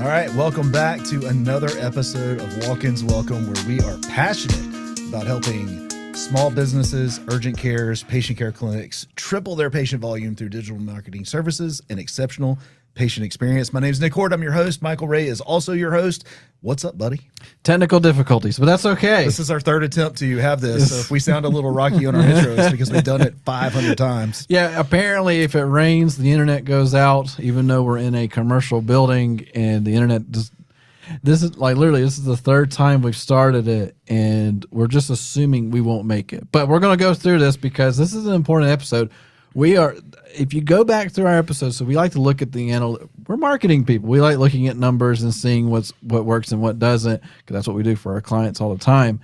All right, welcome back to another episode of Walk-Ins Welcome, where we are passionate about helping small businesses, urgent cares, patient care clinics triple their patient volume through digital marketing services and exceptional patient experience. My name is Nick Hort. I'm your host. Michael Ray is also your host. What's up, buddy? Technical difficulties, but that's okay. This is our third attempt to have this. So if we sound a little rocky on our intro, it's because we've done it 500 times. Yeah, apparently if it rains, the internet goes out, even though we're in a commercial building and the internet just... This is the third time we've started it, and we're just assuming we won't make it. But we're going to go through this because this is an important episode. If you go back through our episodes, so we like to look at we're marketing people. We like looking at numbers and seeing what works and what doesn't, because that's what we do for our clients all the time.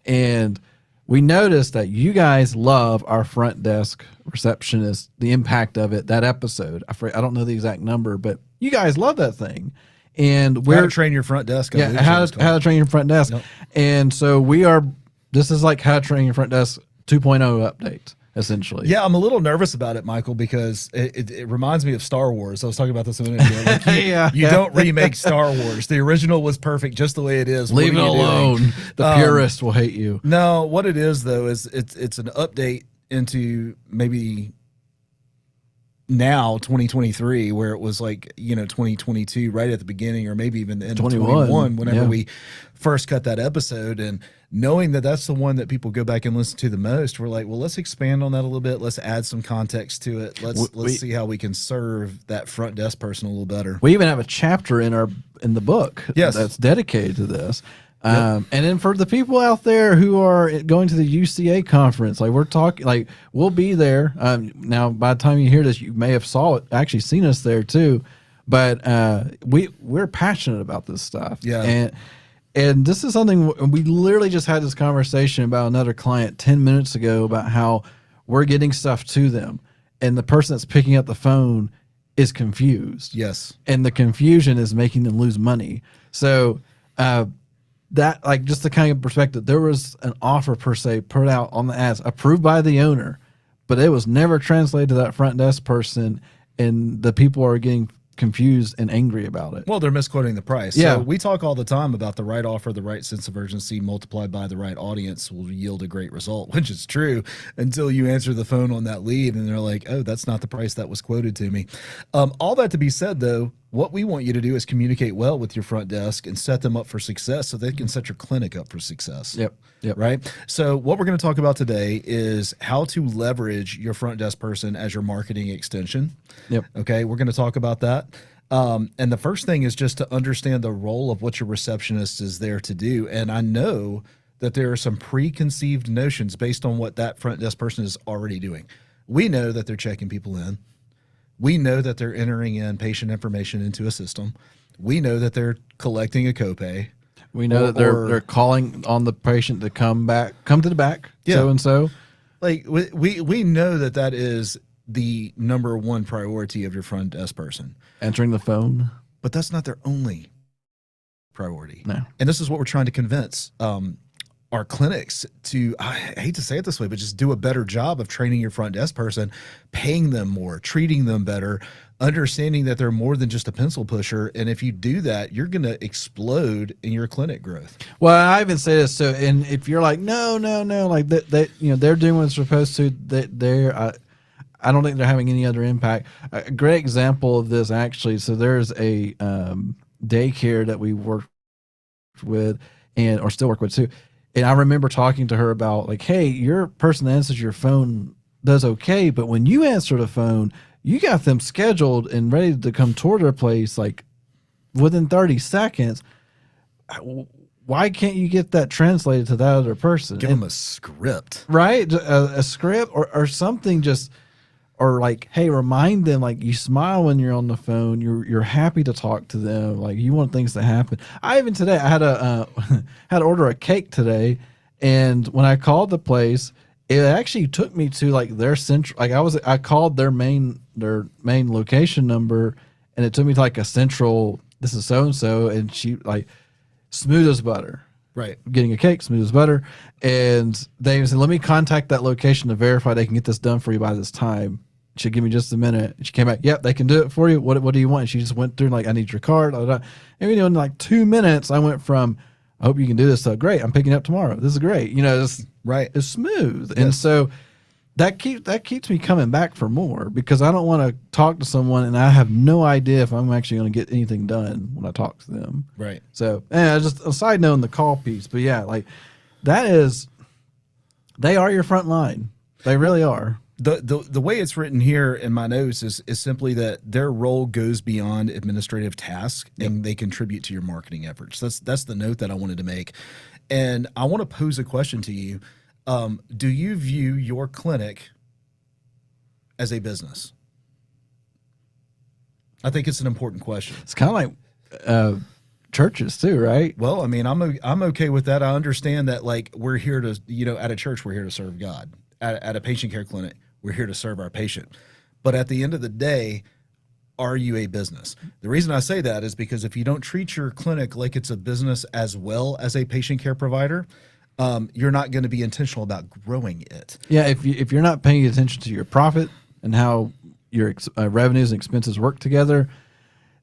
And we noticed that you guys love our front desk receptionist, the impact of it, that episode. I don't know the exact number, but you guys love that thing. And How to Train Your Front Desk. How to Train Your Front Desk. Yep. And so this is like How to Train Your Front Desk 2.0 update, essentially. Yeah, I'm a little nervous about it, Michael, because it reminds me of Star Wars. I was talking about this a minute ago. Like you don't remake Star Wars. The original was perfect just the way it is. Leave it alone. The purist will hate you. No, what it is, though, is it's an update into maybe now 2023, where it was 2022 right at the beginning, or maybe even the end of 21 whenever we first cut that episode. And knowing that that's the one that people go back and listen to the most, we're like, well, let's expand on that a little bit. Let's add some context to it. Let's see how we can serve that front desk person a little better. We even have a chapter in the book that's dedicated to this. And then for the people out there who are going to the UCA conference, we'll be there. Now, by the time you hear this, you may have actually seen us there too. But we're passionate about this stuff. Yeah. And this is something we literally just had this conversation about another client 10 minutes ago about how we're getting stuff to them, and the person that's picking up the phone is confused. Yes. And the confusion is making them lose money. So, that, just the kind of perspective, there was an offer per se put out on the ads, approved by the owner, but it was never translated to that front desk person, and the people are getting confused and angry about it. Well, they're misquoting the price. Yeah. So we talk all the time about the right offer, the right sense of urgency multiplied by the right audience will yield a great result, which is true until you answer the phone on that lead and they're like, oh, that's not the price that was quoted to me. All that to be said, though, what we want you to do is communicate well with your front desk and set them up for success so they can set your clinic up for success. Yep. Right? So what we're going to talk about today is how to leverage your front desk person as your marketing extension. Yep. Okay, we're going to talk about that. And the first thing is just to understand the role of what your receptionist is there to do. And I know that there are some preconceived notions based on what that front desk person is already doing. We know that they're checking people in. We know that they're entering in patient information into a system. We know that they're collecting a copay. We know that they're calling on the patient to come to the back, so and so. Like we know that is the number one priority of your front desk person. Answering the phone. But that's not their only priority. No. And this is what we're trying to convince our clinics to, I hate to say it this way, but just do a better job of training your front desk person, paying them more, treating them better, understanding that they're more than just a pencil pusher. And if you do that, you're going to explode in your clinic growth. Well, I even say this. So, and if you're like, no, like they're doing what they're supposed to, I don't think they're having any other impact. A great example of this, actually. So there's a daycare that we worked with or still work with too. And I remember talking to her about hey, your person that answers your phone does okay, but when you answer the phone, you got them scheduled and ready to come toward their place within 30 seconds. Why can't you get that translated to that other person? Give them a script. Right? A script or something hey, remind them, you smile when you're on the phone. You're happy to talk to them. You want things to happen. I had to order a cake today, and when I called the place, it actually took me to their central. I called their main location number, and it took me to a central. This is so and so, and she smooth as butter. Right. Getting a cake, smooth as butter. And they said, let me contact that location to verify they can get this done for you by this time. She'd give me just a minute. And she came back. Yep, they can do it for you. What do you want? And she just went through like, I need your card. Blah, blah, blah. And in like 2 minutes, I went from, I hope you can do this. So great. I'm picking it up tomorrow. This is great. It's Right. It's smooth. Yes. And so that keeps me coming back for more, because I don't want to talk to someone and I have no idea if I'm actually going to get anything done when I talk to them. Right. So, just a side note on the call piece, but yeah, like they are your front line. They really are. The way it's written here in my notes is simply that their role goes beyond administrative tasks and they contribute to your marketing efforts. That's the note that I wanted to make. And I want to pose a question to you. Do you view your clinic as a business? I think it's an important question. It's kind of like churches too, right? Well, I mean, I'm okay with that. I understand that, like, we're here to, at a church, we're here to serve God. At a patient care clinic, we're here to serve our patient. But at the end of the day, are you a business? The reason I say that is because if you don't treat your clinic like it's a business as well as a patient care provider, you're not going to be intentional about growing it. Yeah, if you're not paying attention to your profit and how your revenues and expenses work together,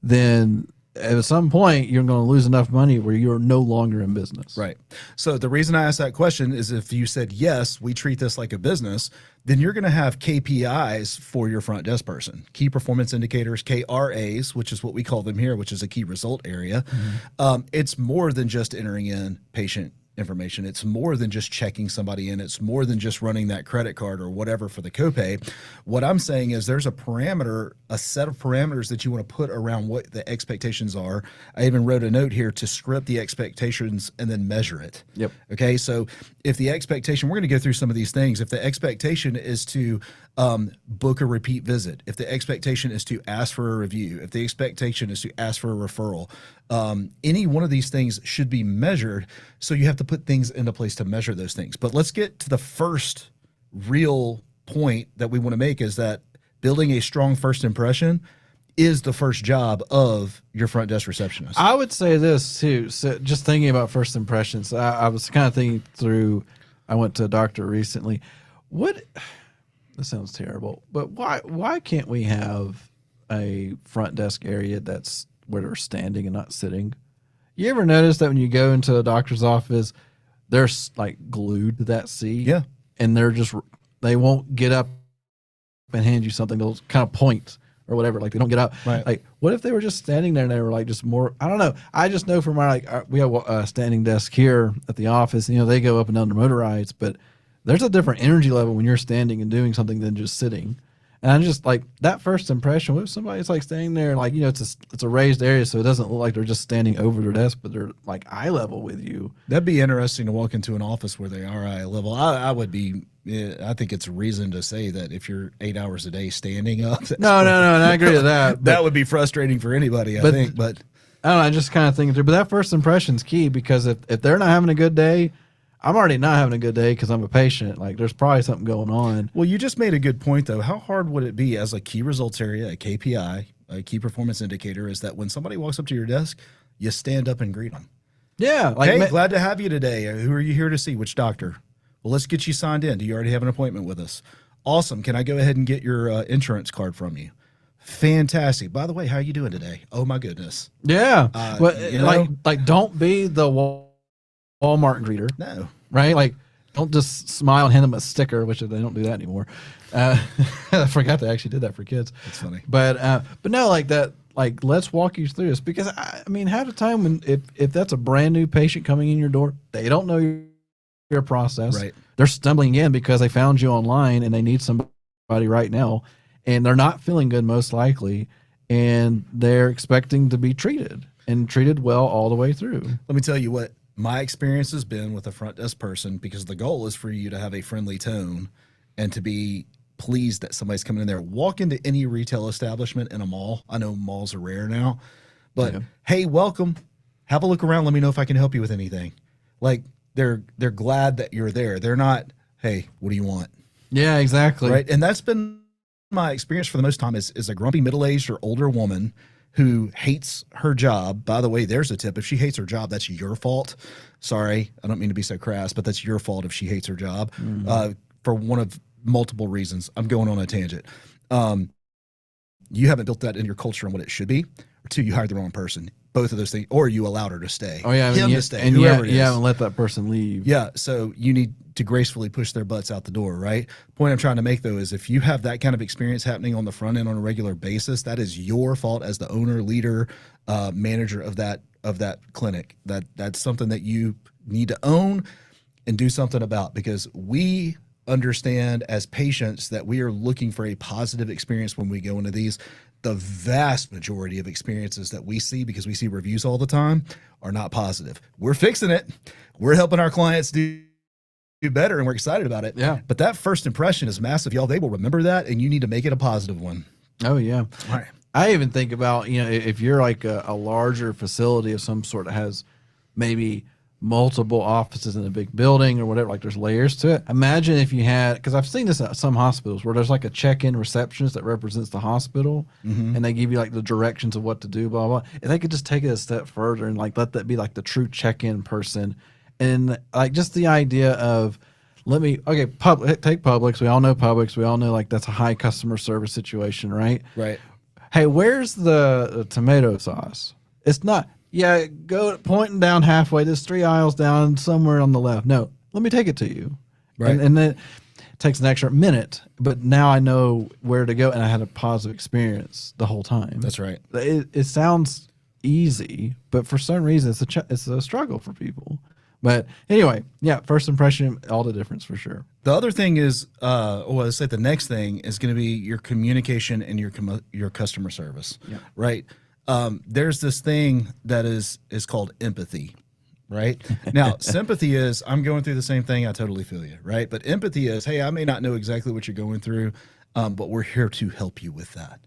then at some point you're going to lose enough money where you're no longer in business. Right. So the reason I asked that question is if you said, yes, we treat this like a business, then you're going to have KPIs for your front desk person, key performance indicators, KRAs, which is what we call them here, which is a key result area. Mm-hmm. It's more than just entering in patient information. It's more than just checking somebody in. It's more than just running that credit card or whatever for the copay. What I'm saying is there's a set of parameters that you want to put around what the expectations are. I even wrote a note here to script the expectations and then measure it. Yep. Okay. So if the expectation, we're going to go through some of these things. If the expectation is to book a repeat visit, if the expectation is to ask for a review, if the expectation is to ask for a referral, any one of these things should be measured. So you have to put things into place to measure those things. But let's get to the first real point that we want to make, is that building a strong first impression is the first job of your front desk receptionist. I would say this too. So just thinking about first impressions, I was kind of thinking through, I went to a doctor recently. This sounds terrible, but why can't we have a front desk area that's where they're standing and not sitting? You ever notice that when you go into a doctor's office, they're like glued to that seat? Yeah. And they won't get up and hand you something. They'll kind of point or whatever. Like they don't get up. Right. Like, what if they were just standing there and they were like just more, I don't know. I just know from we have a standing desk here at the office, and, they go up and down the motorized, but there's a different energy level when you're standing and doing something than just sitting. And I'm just like, that first impression, what if somebody's like standing there, like, it's a raised area, so it doesn't look like they're just standing over their desk, but they're like eye level with you. That'd be interesting to walk into an office where they are eye level. I think it's a reason to say that if you're 8 hours a day standing up. No, and I agree with that. That would be frustrating for anybody, I think. But I don't know, I just kind of think through. But that first impression's key, because if they're not having a good day, I'm already not having a good day because I'm a patient. Like, there's probably something going on. Well, you just made a good point, though. How hard would it be as a key results area, a KPI, a key performance indicator, is that when somebody walks up to your desk, you stand up and greet them? Yeah. Hey, glad to have you today. Who are you here to see? Which doctor? Well, let's get you signed in. Do you already have an appointment with us? Awesome. Can I go ahead and get your insurance card from you? Fantastic. By the way, how are you doing today? Oh, my goodness. Yeah. Like, don't be the Walmart greeter. No. Right? Like, don't just smile and hand them a sticker, which they don't do that anymore. I forgot they actually did that for kids. That's funny. But no, like that, like, let's walk you through this, because I mean, half the time if that's a brand new patient coming in your door, they don't know your process. Right. They're stumbling in because they found you online and they need somebody right now, and they're not feeling good most likely, and they're expecting to be treated well all the way through. Let me tell you what my experience has been with a front desk person, because the goal is for you to have a friendly tone and to be pleased that somebody's coming in there. Walk into any retail establishment in a mall. I know malls are rare now, but hey, welcome. Have a look around. Let me know if I can help you with anything. Like, they're glad that you're there. They're not, hey, what do you want? Yeah, exactly. Right. And that's been my experience for the most time, is a grumpy middle-aged or older woman who hates her job. By the way, there's a tip. If she hates her job, that's your fault. Sorry, I don't mean to be so crass, but that's your fault if she hates her job for one of multiple reasons. I'm going on a tangent. You haven't built that in your culture and what it should be. Or two, you hired the wrong person. Both of those things, or you allowed her to stay. Oh yeah, him to stay, and whoever it is. You haven't let that person leave. Yeah, so you need to gracefully push their butts out the door, right? Point I'm trying to make though is if you have that kind of experience happening on the front end on a regular basis, that is your fault as the owner, leader, manager of that clinic. That's something that you need to own and do something about, because we understand as patients that we are looking for a positive experience when we go into these. The vast majority of experiences that we see, because we see reviews all the time, are not positive. We're fixing it. We're helping our clients do better, and we're excited about it. Yeah. But that first impression is massive, y'all. They will remember that, and you need to make it a positive one. Oh yeah. All right. I even think about, if you're like a larger facility of some sort that has maybe multiple offices in a big building or whatever, like there's layers to it. Imagine if you had, because I've seen this at some hospitals where there's like a check-in receptionist that represents the hospital, and they give you like the directions of what to do, blah, blah. If they could just take it a step further and like let that be like the true check-in person. And like just the idea of, take Publix. We all know Publix. We all know like that's a high customer service situation, right? Right. Hey, where's the tomato sauce? It's not. Yeah, go pointing down halfway. There's 3 aisles down somewhere on the left. No, let me take it to you. Right. And then it takes an extra minute, but now I know where to go, and I had a positive experience the whole time. That's right. It sounds easy, but for some reason it's a struggle for people. But anyway, yeah, first impression, all the difference for sure. The other thing is, let's say the next thing is going to be your communication and your customer service. Yeah. Right. There's this thing that is called empathy, right? Now, sympathy is, I'm going through the same thing. I totally feel you, right? But empathy is, hey, I may not know exactly what you're going through, but we're here to help you with that.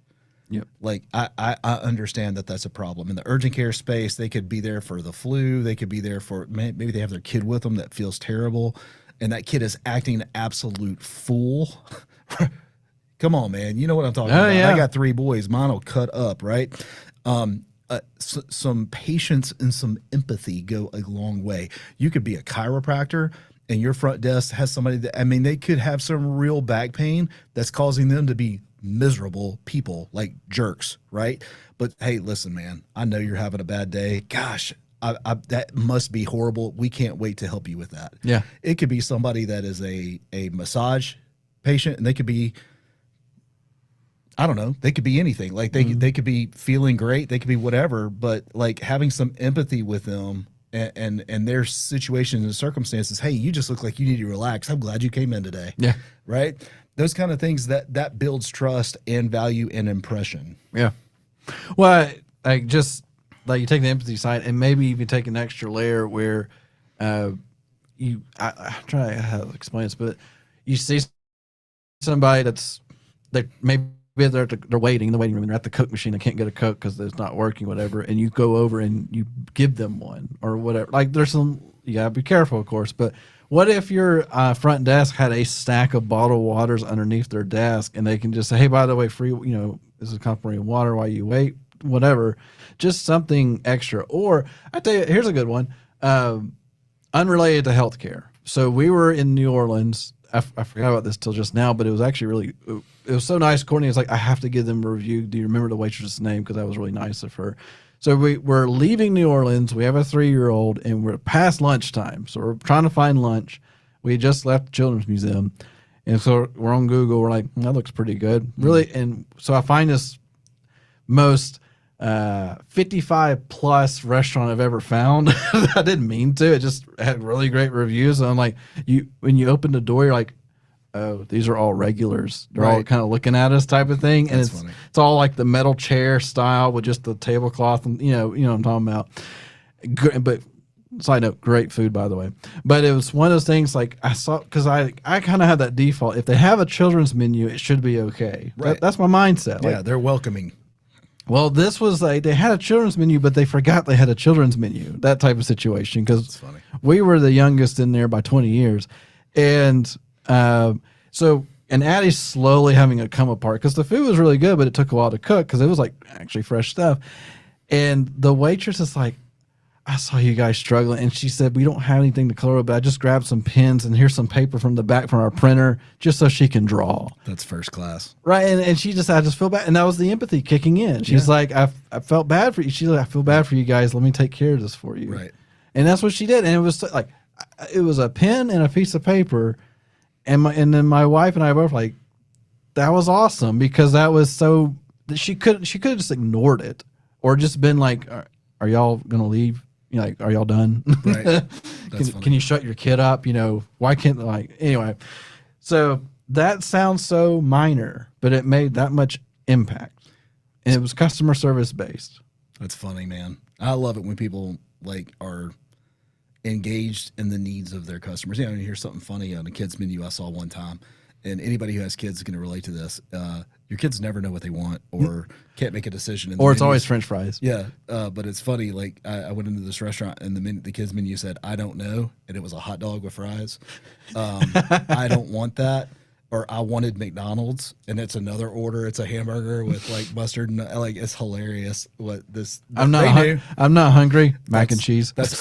Yep. Like, I understand that that's a problem. In the urgent care space, they could be there for the flu. They could be there for, maybe they have their kid with them that feels terrible, and that kid is acting an absolute fool. Come on, man. You know what I'm talking about. Yeah. I got 3 boys. Mine will cut up, right? Some patience and some empathy go a long way. You could be a chiropractor and your front desk has somebody that, they could have some real back pain that's causing them to be miserable people, like jerks, right? But hey, listen, man, I know you're having a bad day. Gosh, that must be horrible. We can't wait to help you with that. Yeah. It could be somebody that is a massage patient, and they could be, I don't know, they could be anything. Like they could be feeling great. They could be whatever, but like having some empathy with them and their situations and circumstances. Hey, you just look like you need to relax. I'm glad you came in today. Yeah. Right. Those kind of things that builds trust and value and impression. Yeah. Well, like just like you take the empathy side and maybe even take an extra layer where I'm trying to explain this, but you see somebody they maybe they're waiting in the waiting room and they're at the Coke machine. They can't get a Coke because it's not working, whatever. And you go over and you give them one or whatever. Like there's some, you gotta be careful, of course. But what if your front desk had a stack of bottled waters underneath their desk, and they can just say, "Hey, by the way, free, this is complimentary water while you wait, whatever." Just something extra. Or I tell you, here's a good one, unrelated to healthcare. So we were in New Orleans. I forgot about this till just now, but it was actually it was so nice. Courtney was like, I have to give them a review. Do you remember the waitress's name? Because that was really nice of her. So we're leaving New Orleans. We have a 3-year-old, and we're past lunchtime. So we're trying to find lunch. We just left the Children's Museum. And so we're on Google. We're like, that looks pretty good. Really? And so I find this most 55-plus restaurant I've ever found. I didn't mean to. It just had really great reviews. And I'm like, when you open the door, you're like, oh, these are all regulars. They're all kind of looking at us type of thing. And it's all like the metal chair style with just the tablecloth. And you know what I'm talking about. But side note, great food, by the way. But it was one of those things like I saw, because I kind of have that default. If they have a children's menu, it should be okay. Right. That's my mindset. Yeah, they're welcoming. Well, this was like they had a children's menu, but they forgot they had a children's menu. That type of situation, because we were the youngest in there by 20 years. And and Addie's slowly having it come apart because the food was really good, but it took a while to cook because it was like actually fresh stuff. And the waitress is like, I saw you guys struggling. And she said, we don't have anything to color with, but I just grabbed some pens and here's some paper from the back from our printer just so she can draw. That's first class. Right. And she just, I just feel bad. And that was the empathy kicking in. She's like, I felt bad for you. She's like, I feel bad for you guys. Let me take care of this for you. Right. And that's what she did. And it was like, it was a pen and a piece of paper. And then my wife and I both like, that was awesome because that was so, she could have just ignored it or just been like, are y'all going to leave? You know, like, are y'all done? Right. Can you shut your kid up? You know, why can't anyway. So that sounds so minor, but it made that much impact. And it was customer service based. That's funny, man. I love it when people like are engaged in the needs of their customers. You know, here's something funny on a kids menu I saw one time, and anybody who has kids is going to relate to this. Your kids never know what they want or can't make a decision. In the or it's menus. always French fries. Yeah, but it's funny. Like I went into this restaurant and the kids menu said, "I don't know," and it was a hot dog with fries. I don't want that. Or I wanted McDonald's, and it's another order. It's a hamburger with like mustard and like it's hilarious. What this? I'm not hungry. Mac and cheese. That's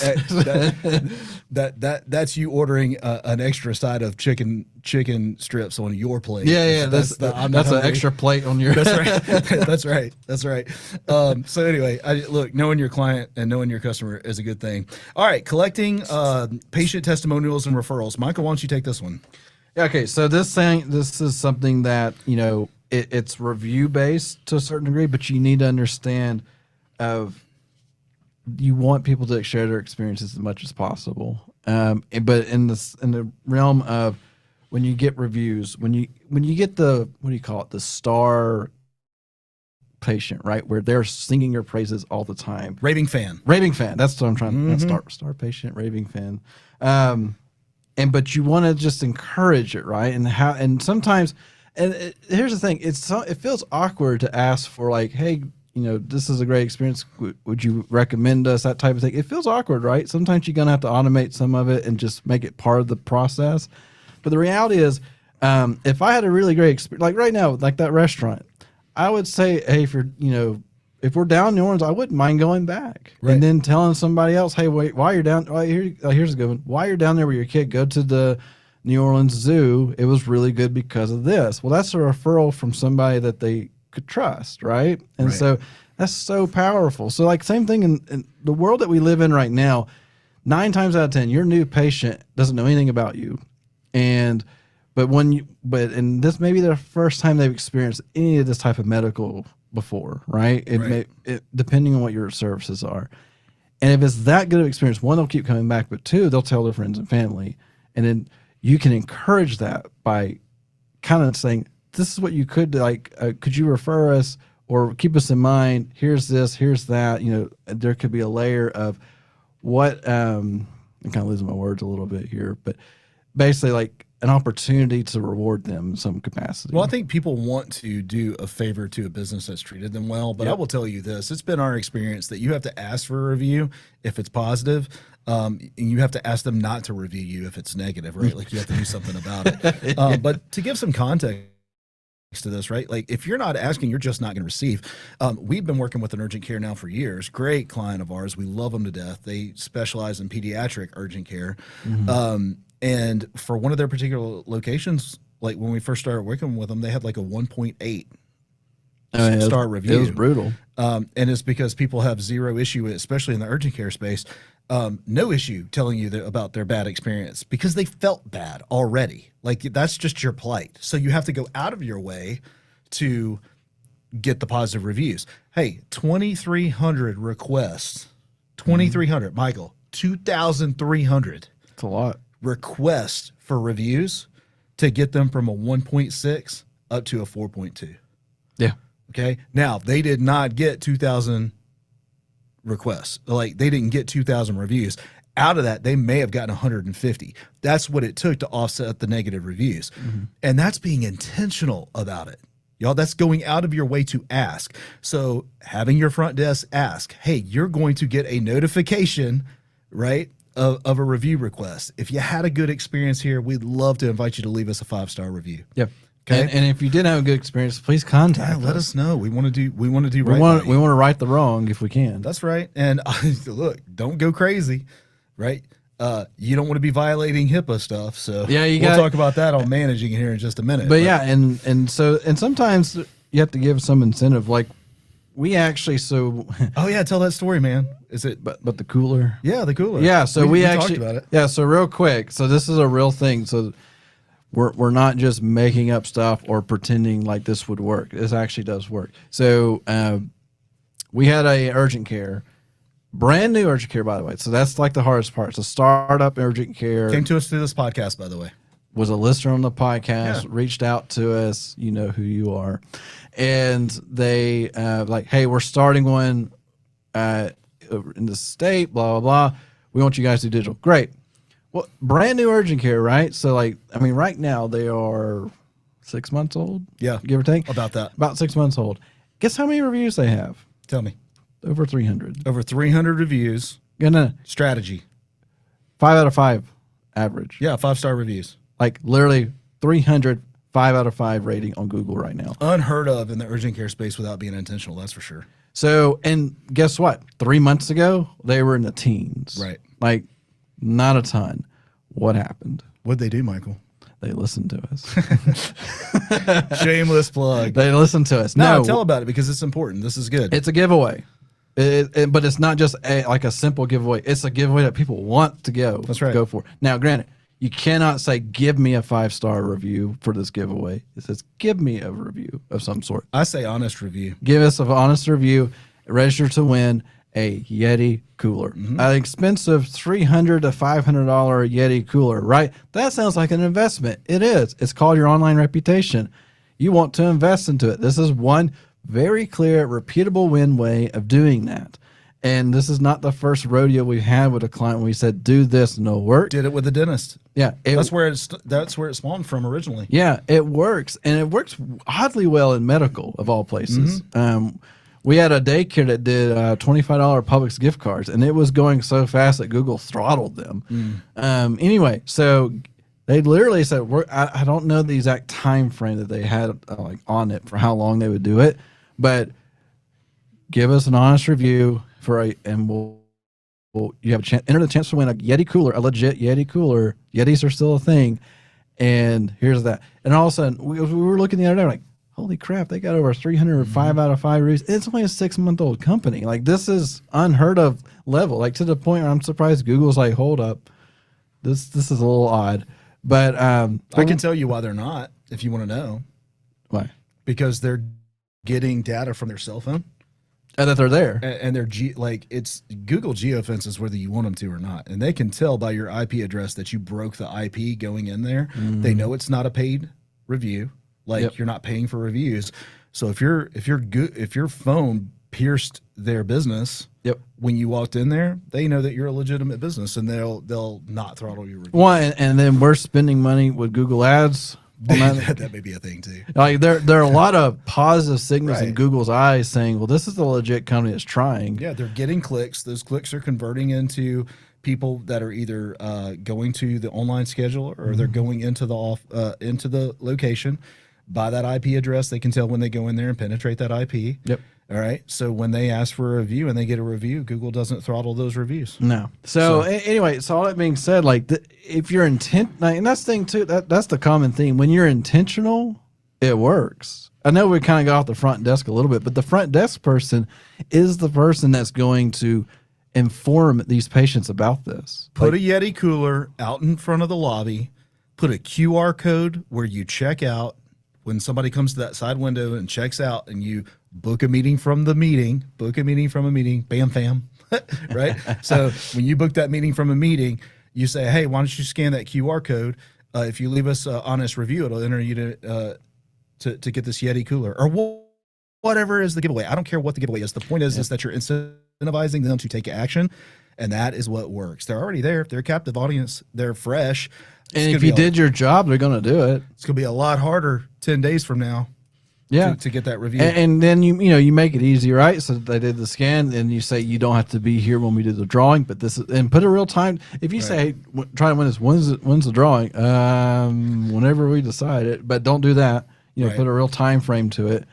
that's you ordering an extra side of chicken strips on your plate. Yeah. That's an extra plate on your. That's right. That's right. So anyway, look, knowing your client and knowing your customer is a good thing. All right, collecting patient testimonials and referrals. Michael, why don't you take this one? Yeah, okay, so this is something that, you know, it's review based to a certain degree, but you need to understand you want people to share their experiences as much as possible. But in the realm of when you get reviews, when you get the, what do you call it, the star patient, right, where they're singing your praises all the time. Raving fan. That's what I'm trying. Star patient, raving fan. But you want to just encourage it, right? And sometimes, here's the thing: it feels awkward to ask for like, hey, you know, this is a great experience. Would you recommend us? That type of thing. It feels awkward, right? Sometimes you're gonna have to automate some of it and just make it part of the process. But the reality is, if I had a really great experience, like right now, like that restaurant, I would say, hey, if we're down New Orleans, I wouldn't mind going back. Right. And then telling somebody else, hey, wait, while you're down, here's a good one. While you're down there with your kid, go to the New Orleans Zoo. It was really good because of this. Well, that's a referral from somebody that they could trust, right? And so that's so powerful. So like same thing in the world that we live in right now, 9 times out of 10, your new patient doesn't know anything about you. But this may be their first time they've experienced any of this type of medical before, right? It depending on what your services are. And if it's that good of experience, one, they'll keep coming back, but 2, they'll tell their friends and family. And then you can encourage that by kind of saying, this is what you could do. Like, could you refer us or keep us in mind? Here's this, here's that. You know, there could be a layer of what, I'm kind of losing my words a little bit here, but basically like an opportunity to reward them in some capacity. Well, I think people want to do a favor to a business that's treated them well, but I will tell you this. It's been our experience that you have to ask for a review if it's positive, and you have to ask them not to review you if it's negative, right? Like you have to do something about it. But to give some context to this, right? Like if you're not asking, you're just not going to receive. We've been working with an urgent care now for years. Great client of ours. We love them to death. They specialize in pediatric urgent care. And for one of their particular locations, like when we first started working with them, they had like a 1.8 star review. It was brutal. And it's because people have zero issue, especially in the urgent care space, no issue telling you about their bad experience because they felt bad already. Like that's just your plight. So you have to go out of your way to get the positive reviews. Hey, 2,300 requests. 2,300, Michael, 2,300. That's a lot. Requests for reviews to get them from a 1.6 up to a 4.2. Yeah. Okay. Now they did not get 2,000 requests. Like they didn't get 2,000 reviews. Out of that, they may have gotten 150. That's what it took to offset the negative reviews. And that's being intentional about it. Y'all, that's going out of your way to ask. So having your front desk ask, hey, you're going to get a notification, right? Of a review request. If you had a good experience here, we'd love to invite you to leave us a 5-star review. Yep. Okay. And if you did have a good experience, please contact let us know. We want to do right. We want by you. to right the wrong if we can. That's right. And look, don't go crazy, right? You don't want to be violating HIPAA stuff. So Yeah, we'll talk about that on managing here in just a minute. But yeah, and sometimes you have to give some incentive. Like we actually oh yeah, tell that story, man. Is it? But the cooler. Yeah, the cooler. Yeah, so we actually talked about it. Yeah, so real quick. So this is a real thing. So we're not just making up stuff or pretending like this would work. This actually does work. So we had a urgent care, brand new urgent care, by the way. So that's like the hardest part. So startup urgent care Came to us through this podcast, by the way. was a listener on the podcast, reached out to us, you know who you are. And they like, hey, we're starting one in the state, blah, blah, blah. We want you guys to do digital. Great. Well, brand new urgent care, right? So like, I mean, right now they are 6 months old. Yeah. Give or take. About that. About 6 months old. Guess how many reviews they have? Tell me. Over 300. Over 300 reviews. Gonna Strategy. 5 out of 5 average. Yeah, 5-star reviews. Like literally 300, 5 out of 5 rating on Google right now. Unheard of in the urgent care space without being intentional, that's for sure. So, and guess what? 3 months ago, they were in the teens. Right. Like, not a ton. What happened? What'd they do, Michael? They listened to us. Shameless plug. They listened to us. No, No, tell about it because it's important. This is good. it's a giveaway. But it's not just like a simple giveaway. It's a giveaway that people want to go for. Now, granted, you cannot say, give me a 5-star review for this giveaway. It says, give me a review of some sort. I say honest review. Give us an honest review. Register to win a Yeti cooler. An expensive $300 to $500 Yeti cooler, right? That sounds like an investment. It is. It's called your online reputation. You want to invest into it. This is one very clear, repeatable win way of doing that. And this is not the first rodeo we've had with a client when we said, do this and it'll work. Did it with the dentist. Yeah. That's where it spawned from originally. Yeah, it works. And it works oddly well in medical, of all places. We had a daycare that did $25 Publix gift cards, and it was going so fast that Google throttled them. Anyway, so they literally said, I don't know the exact time frame that they had like on it for how long they would do it, but give us an honest review and you have a chance, enter the chance to win a Yeti cooler, a legit Yeti cooler. Yetis are still a thing, and here's that. And all of a sudden, we were looking the other day, like, holy crap, they got over 305 out of 5 reviews. It's only a 6-month-old company. Like, this is unheard of level. Like, to the point where I'm surprised Google's like, hold up, this is a little odd. But I can tell you why they're not, if you want to know. Why? Because they're getting data from their cell phone. And that they're there. And they're it's Google geofences whether you want them to or not. And they can tell by your IP address that you broke the IP going in there. They know it's not a paid review. Like you're not paying for reviews. So if your phone pierced their business when you walked in there, they know that you're a legitimate business and they'll not throttle your review. Well, and then we're spending money with Google Ads. That may be a thing too. Like there are a lot of positive signals in Google's eyes saying, well, this is a legit company that's trying. Yeah, they're getting clicks. Those clicks are converting into people that are either going to the online schedule or they're going into the location. By that IP address, they can tell when they go in there and penetrate that IP. Yep. All right. So when they ask for a review and they get a review, Google doesn't throttle those reviews. No. So anyway, so all that being said, like if you're and that's the thing too, that's the common theme. When you're intentional, it works. I know we kind of got off the front desk a little bit, but the front desk person is the person that's going to inform these patients about this. Put a Yeti cooler out in front of the lobby, put a QR code where you check out. When somebody comes to that side window and checks out and you book a meeting from a meeting, bam, fam, right? So when you book that meeting from a meeting, you say, hey, why don't you scan that QR code? If you leave us an honest review, it'll enter you to get this Yeti cooler or whatever is the giveaway. I don't care what the giveaway is. The point is that you're incentivizing them to take action, and that is what works. They're already there. They're a captive audience. They're fresh. And if you did your job, they're going to do it. It's going to be a lot harder 10 days from now to get that review. And then, you make it easy, right? So they did the scan, and you say you don't have to be here when we do the drawing, but and put a real time. If you say, hey, try to win this, when's the drawing? Whenever we decide it, but don't do that. you know, Right. put a real time frame to it,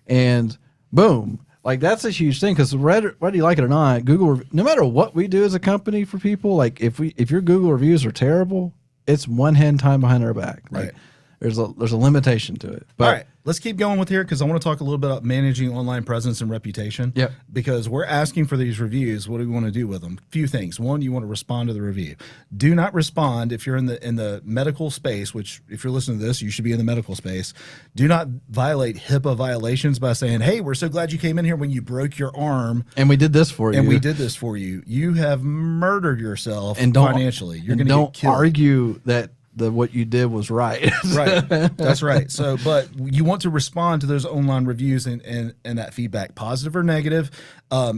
and boom. Like that's a huge thing because whether you like it or not, Google, no matter what we do as a company for people, like if your Google reviews are terrible, it's one hand time behind our back. Like Right. there's a limitation to it. But All right, let's keep going with here because I want to talk a little bit about managing online presence and reputation. Yep. Because we're asking for these reviews. What do we want to do with them? Few things. One, you want to respond to the review. Do not respond if you're in the medical space. Which, if you're listening to this, you should be in the medical space. Do not violate HIPAA violations by saying, "Hey, we're so glad you came in here when you broke your arm, and we did this for you, and we did this for you." You have murdered yourself and don't, financially. You're and going to don't get killed. argue that what you did was right. Right. That's right. So, but you want to respond to those online reviews and that feedback, positive or negative.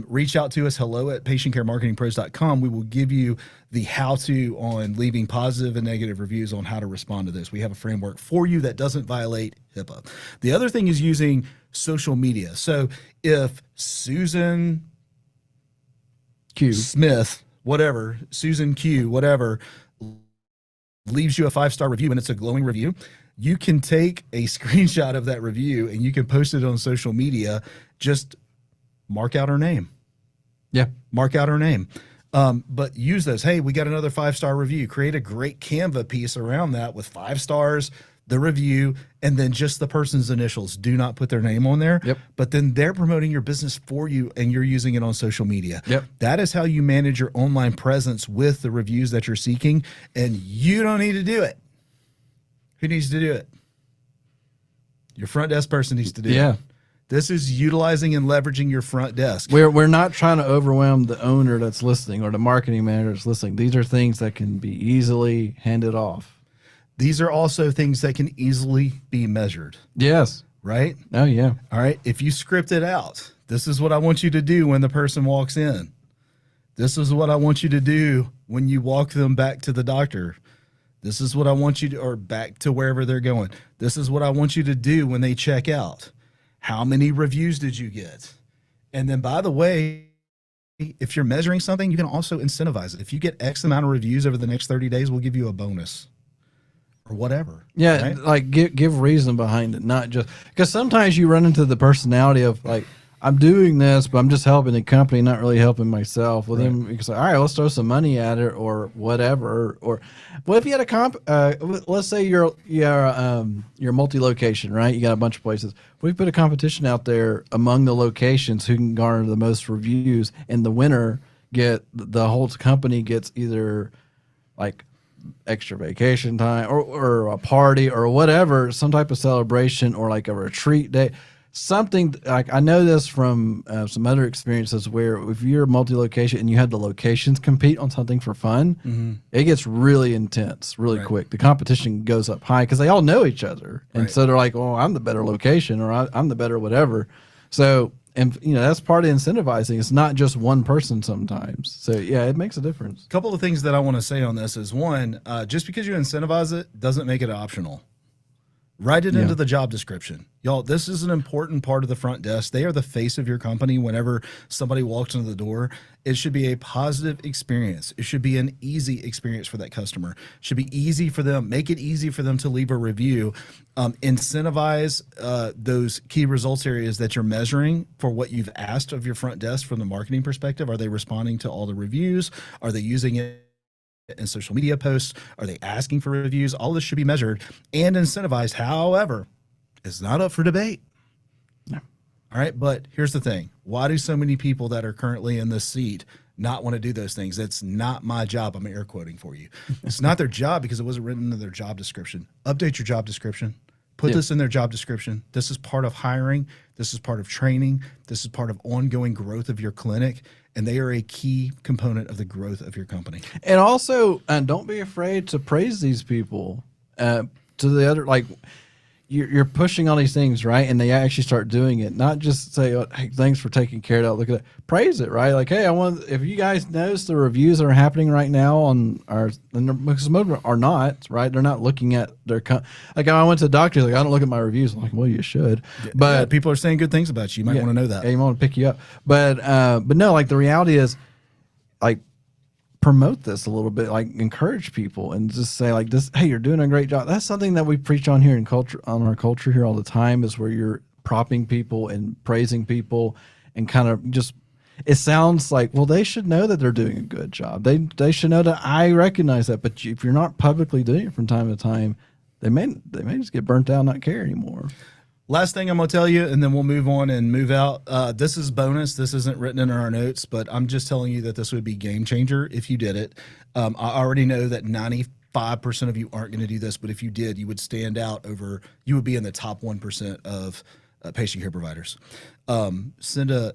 Reach out to us, hello@patientcaremarketingpros.com. We will give you the how-to on leaving positive and negative reviews on how to respond to this. We have a framework for you that doesn't violate HIPAA. The other thing is using social media. So if Susan Q. Smith, whatever, Susan Q, whatever, leaves you a 5-star review and it's a glowing review, you can take a screenshot of that review and you can post it on social media. Just mark out her name. Yeah. Mark out her name. But use those. Hey, we got another 5-star review. Create a great Canva piece around that with 5 stars, the review, and then just the person's initials. Do not put their name on there. Yep. But then they're promoting your business for you and you're using it on social media. Yep. That is how you manage your online presence with the reviews that you're seeking. And you don't need to do it. Who needs to do it? Your front desk person needs to do it. This is utilizing and leveraging your front desk. We're not trying to overwhelm the owner that's listening or the marketing manager that's listening. These are things that can be easily handed off. These are also things that can easily be measured. Yes. Right? Oh, yeah. All right. If you script it out, this is what I want you to do when the person walks in. This is what I want you to do when you walk them back to the doctor. This is what I want you to, or back to wherever they're going. This is what I want you to do when they check out. How many reviews did you get? And then, by the way, if you're measuring something, you can also incentivize it. If you get X amount of reviews over the next 30 days, we'll give you a bonus. Or whatever. Yeah, right? like give reason behind it, not just because sometimes you run into the personality of like, I'm doing this, but I'm just helping the company, not really helping myself. Well, then you can say, all right, let's throw some money at it or whatever. Or what if you had a let's say you're multi-location, right? You got a bunch of places. What if you put a competition out there among the locations who can garner the most reviews, and the winner the whole company gets either like extra vacation time or a party or whatever, some type of celebration or like a retreat day, something like I know this from some other experiences where if you're multi-location and you had the locations compete on something for fun, it gets really intense really quick. The competition goes up high because they all know each other. And so they're like, oh, I'm the better location or I'm the better whatever. So, and you know, that's part of incentivizing. It's not just one person sometimes. So yeah, it makes a difference. A couple of things that I want to say on this is one, just because you incentivize it doesn't make it optional. Write it into the job description. Y'all, this is an important part of the front desk. They are the face of your company. Whenever somebody walks into the door, it should be a positive experience. It should be an easy experience for that customer. It should be easy for them. Make it easy for them to leave a review. Incentivize those key results areas that you're measuring for what you've asked of your front desk from the marketing perspective. Are they responding to all the reviews? Are they using it in social media posts? Are they asking for reviews? All this should be measured and incentivized. However, it's not up for debate. No. All right. But here's the thing. Why do so many people that are currently in this seat not want to do those things? That's not my job. I'm air quoting for you. It's not their job because it wasn't written into their job description. Update your job description. Put this in their job description. This is part of hiring. This is part of training. This is part of ongoing growth of your clinic. And they are a key component of the growth of your company. And also, don't be afraid to praise these people. To the other, like, you're pushing all these things, right? And they actually start doing it. Not just say, oh, hey, thanks for taking care of that. Look at that. Praise it, right? Like, hey, if you guys notice the reviews that are happening right now on because most of them are not, right? They're not looking at their, like, I went to the doctor, like, I don't look at my reviews. I'm like, well, you should. But people are saying good things about you. You might want to know that. Yeah, you want to pick you up. But no, like, the reality is, like, promote this a little bit, like encourage people and just say like this, hey, you're doing a great job. That's something that we preach on here in culture, on our culture here all the time, is where you're propping people and praising people and kind of just, it sounds like, well, they should know that they're doing a good job. They should know that I recognize that. But if you're not publicly doing it from time to time, they may just get burnt out and not care anymore. Last thing I'm going to tell you, and then we'll move on and move out. This is bonus. This isn't written in our notes, but I'm just telling you that this would be game changer if you did it. I already know that 95% of you aren't going to do this, but if you did, you would stand out over, you would be in the top 1% of patient care providers. Send a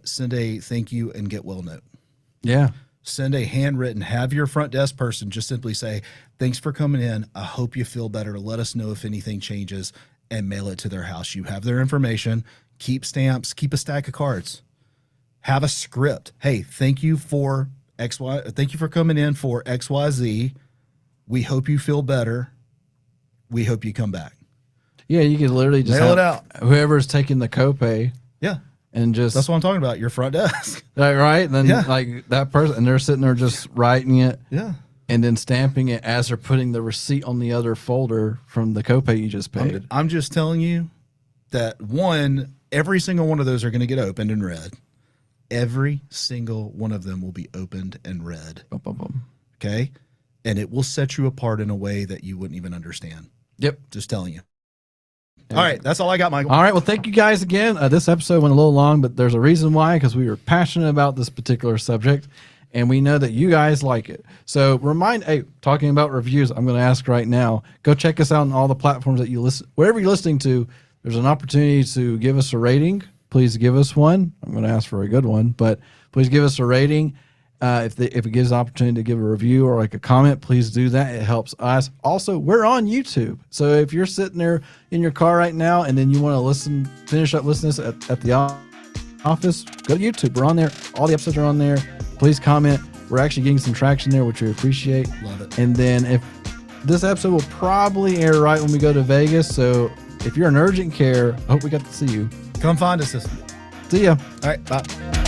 thank you and get well note. Yeah. Send a handwritten, have your front desk person just simply say, thanks for coming in. I hope you feel better. Let us know if anything changes, and mail it to their house. You have their information. Keep stamps. Keep a stack of cards. Have a script. Hey, thank you for XY. Thank you for coming in for XYZ. We hope you feel better. We hope you come back. Yeah, you could literally just mail it out. Whoever's taking the copay. Yeah. And just, that's what I'm talking about. Your front desk. Right. And then like that person, and they're sitting there just writing it. Yeah. And then stamping it as they're putting the receipt on the other folder from the copay you just paid. I'm just telling you that every single one of those are going to get opened and read. Every single one of them will be opened and read. Boom, boom, boom. Okay. And it will set you apart in a way that you wouldn't even understand. Yep. Just telling you. All right. That's all I got, Michael. All right. Well, thank you guys again. This episode went a little long, but there's a reason why, because we were passionate about this particular subject. And we know that you guys like it. So talking about reviews, I'm going to ask right now, go check us out on all the platforms that you listen, wherever you're listening to, there's an opportunity to give us a rating. Please give us one. I'm going to ask for a good one, but please give us a rating. If it gives an opportunity to give a review or like a comment, please do that. It helps us. Also, we're on YouTube. So if you're sitting there in your car right now and then you want to finish up listening at the office, go to YouTube. We're on there. All the episodes are on there. Please comment. We're actually getting some traction there, which we appreciate. Love it. And then if this episode will probably air right when we go to Vegas. So if you're in urgent care, I hope we got to see you. Come find us. See ya. All right. Bye.